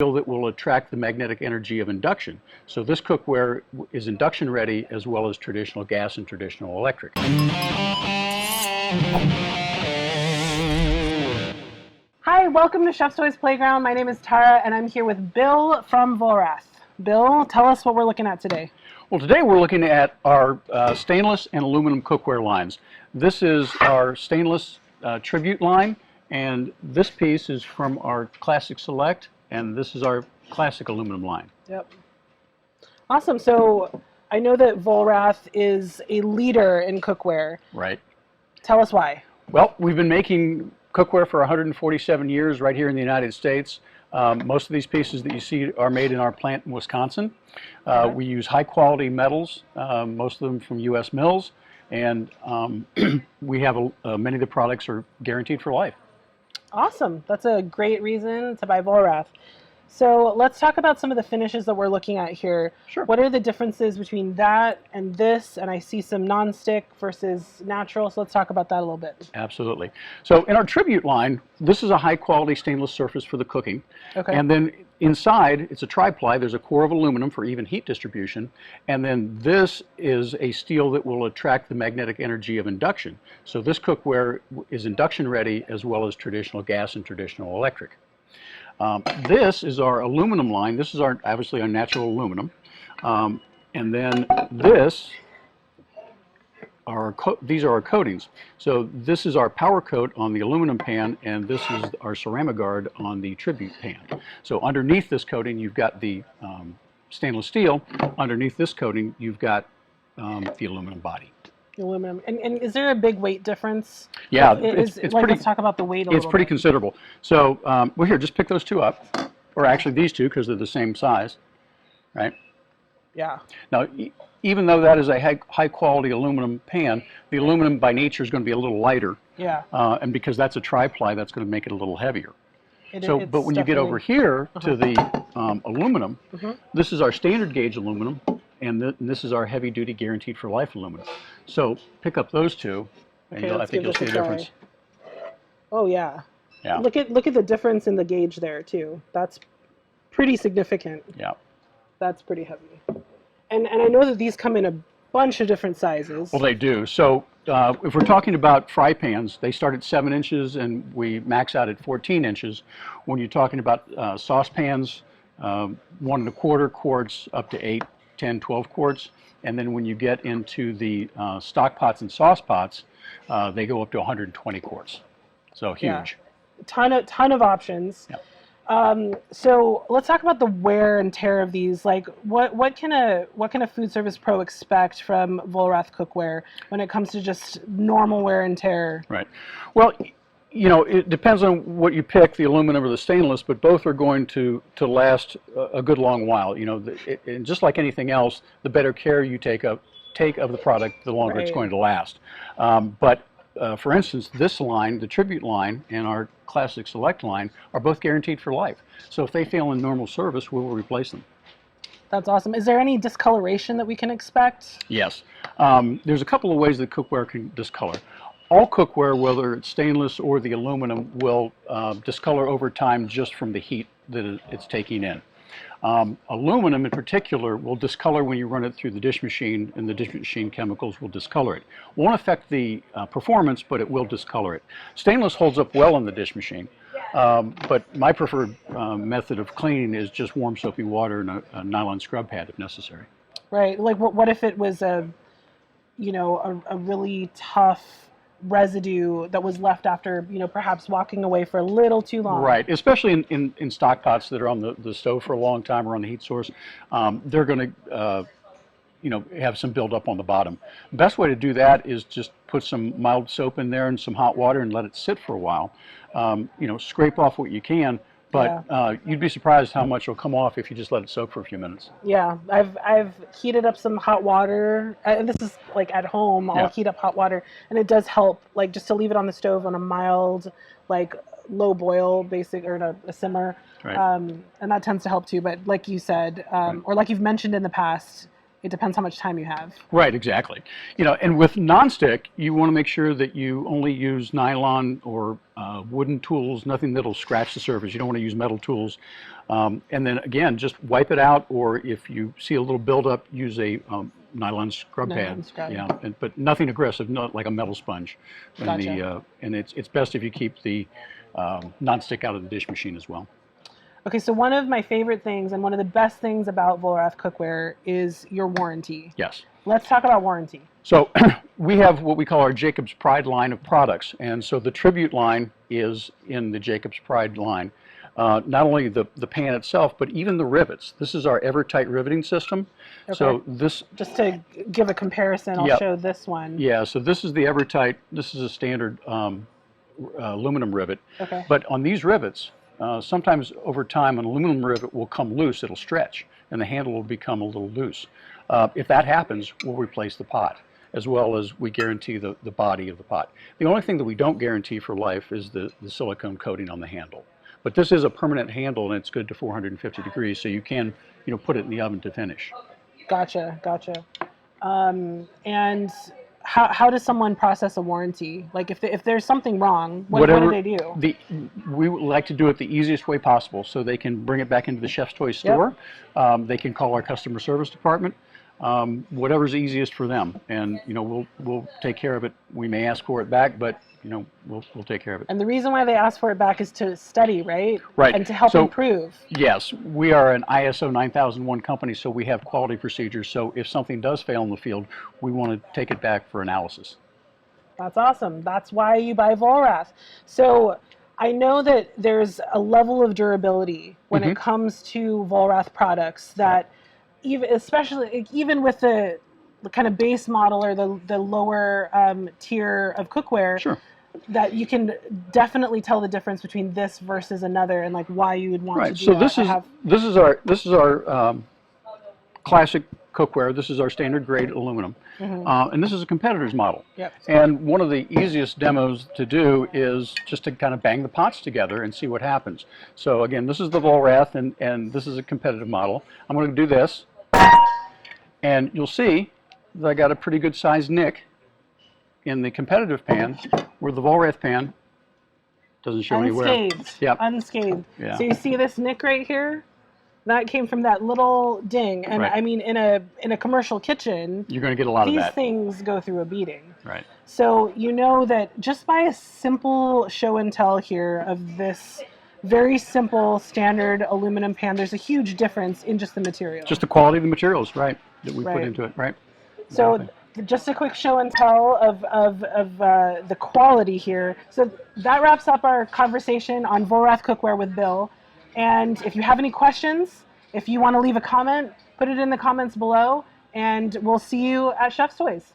steel that will attract the magnetic energy of induction. So this cookware is induction ready as well as traditional gas and traditional electric. Hi, welcome to Chef's Toys Playground. My name is Tara and I'm here with Bill from Vollrath. Bill, tell us what we're looking at today. Well, today we're looking at our stainless and aluminum cookware lines. This is our stainless tribute line, and this piece is from our Classic Select, and this is our classic aluminum line. Yep. Awesome. So I know that Vollrath is a leader in cookware. Right. Tell us why. Well, we've been making cookware for 147 years right here in the United States. Most of these pieces that you see are made in our plant in Wisconsin. We use high quality metals, most of them from U.S. mills, and we have many of the products are guaranteed for life. Awesome. That's a great reason to buy Vollrath. So let's talk about some of the finishes that we're looking at here. Sure. What are the differences between that and this? And I see some non-stick versus natural, so let's talk about that a little bit. Absolutely. So in our tribute line, this is a high quality stainless surface for the cooking. Okay. And then inside, it's a tri-ply. There's a core of aluminum for even heat distribution. And then this is a steel that will attract the magnetic energy of induction. So this cookware is induction ready as well as traditional gas and traditional electric. This is our aluminum line. This is obviously our natural aluminum. And then these are our coatings. So this is our power coat on the aluminum pan, and this is our Ceramiguard on the tribute pan. So underneath this coating, you've got the stainless steel. Underneath this coating, you've got the aluminum body. Aluminum. And is there a big weight difference? Yeah, it's pretty. Let's talk about the weight a little bit. It's pretty considerable. So, well, here, just pick those two up, or actually these two, because they're the same size, right? Yeah. Now, even though that is a high quality aluminum pan, the aluminum by nature is going to be a little lighter. Yeah. And because that's a tri-ply, that's going to make it a little heavier. But when you get definitely over here to the aluminum, this is our standard gauge aluminum, and this is our heavy duty guaranteed for life aluminum. So pick up those two, and Okay, I think you'll see the difference. Oh yeah. Yeah. Look at the difference in the gauge there too. That's pretty significant. Yeah. That's pretty heavy. And I know that these come in a bunch of different sizes. Well, they do. So if we're talking about fry pans, they start at 7 inches and we max out at 14 inches. When you're talking about saucepans, 1 1/4 quarts up to 8, 10, 12 quarts. And then when you get into the stock pots and sauce pots, they go up to 120 quarts. So huge. Yeah. Ton of options. Yep. So let's talk about the wear and tear of these. Like, what can a food service pro expect from Vollrath Cookware when it comes to just normal wear and tear? Right. Well, you know, it depends on what you pick, the aluminum or the stainless, but both are going to last a good long while. You know, and just like anything else, the better care you take of the product, the longer it's going to last. For instance, this line, the Tribute line, and our Classic Select line are both guaranteed for life. So if they fail in normal service, we will replace them. That's awesome. Is there any discoloration that we can expect? Yes. There's a couple of ways that cookware can discolor. All cookware, whether it's stainless or the aluminum, will discolor over time just from the heat that it's taking in. Aluminum in particular will discolor when you run it through the dish machine, and the dish machine chemicals will discolor it. Won't affect the performance, but it will discolor it. Stainless holds up well in the dish machine, but my preferred method of cleaning is just warm soapy water and a nylon scrub pad if necessary. Right. Like what if it was a really tough residue that was left after, perhaps walking away for a little too long? Right, especially in stock pots that are on the stove for a long time or on the heat source. They're going to have some buildup on the bottom. The best way to do that is just put some mild soap in there and some hot water and let it sit for a while. Scrape off what you can, but you'd be surprised how much will come off if you just let it soak for a few minutes. Yeah, I've heated up some hot water, and this is like at home. I'll heat up hot water, and it does help, like just to leave it on the stove on a mild, like low boil, or a simmer, right. And that tends to help too. But like you said, or like you've mentioned in the past, it depends how much time you have. Right, exactly. You know, and with nonstick, you want to make sure that you only use nylon or wooden tools, nothing that'll scratch the surface. You don't want to use metal tools. And then again, just wipe it out, or if you see a little buildup, use a nylon scrub pad. Yeah, but nothing aggressive, not like a metal sponge. And, Gotcha. and it's best if you keep the nonstick out of the dish machine as well. Okay, so one of my favorite things and one of the best things about Vollrath Cookware is your warranty. Yes. Let's talk about warranty. So we have what we call our Jacob's Pride line of products, and so the Tribute line is in the Jacob's Pride line. Not only the pan itself, but even the rivets. This is our Evertight riveting system. Okay. So this, just to give a comparison, I'll show this one. Yeah, so this is the Evertight. This is a standard aluminum rivet. Okay. But on these rivets, sometimes over time an aluminum rivet will come loose, it'll stretch, and the handle will become a little loose. If that happens, we'll replace the pot, as well as we guarantee the body of the pot. The only thing that we don't guarantee for life is the silicone coating on the handle. But this is a permanent handle, and it's good to 450 degrees, so you can, you know, put it in the oven to finish. Gotcha, gotcha. And how does someone process a warranty? Like if there's something wrong, what do they do? We like to do it the easiest way possible, so they can bring it back into the Chef's Toy store. Yep. They can call our customer service department. Whatever's easiest for them, and you know we'll take care of it. We may ask for it back, but you know we'll take care of it. And the reason why they ask for it back is to study, right? Right. And to help improve. Yes, we are an ISO 9001 company, so we have quality procedures. So if something does fail in the field, we want to take it back for analysis. That's awesome. That's why you buy Vollrath. So I know that there's a level of durability when it comes to Vollrath products that. Even with the kind of base model or the lower tier of cookware, sure, that you can definitely tell the difference between this versus another, and like why you would want to do so that. This is our classic cookware. This is our standard grade aluminum, and this is a competitor's model. Yep. And one of the easiest demos to do is just to kind of bang the pots together and see what happens. So again, this is the Vollrath, and this is a competitive model. I'm going to do this, and you'll see that I got a pretty good sized nick in the competitive pan, where the Vollrath pan doesn't show anywhere. Unscathed. Yep. Unscathed. Yeah. So you see this nick right here? That came from that little ding, and I mean, in a commercial kitchen, you're going to get a lot of that. These things go through a beating. Right. So you know that just by a simple show and tell here of this very simple standard aluminum pan, there's a huge difference in just the material. Just the quality of the materials, right, that we put into it, right? So Exactly. Just a quick show and tell of the quality here. So that wraps up our conversation on Vollrath Cookware with Bill. And if you have any questions, if you want to leave a comment, put it in the comments below, and we'll see you at Chef's Toys.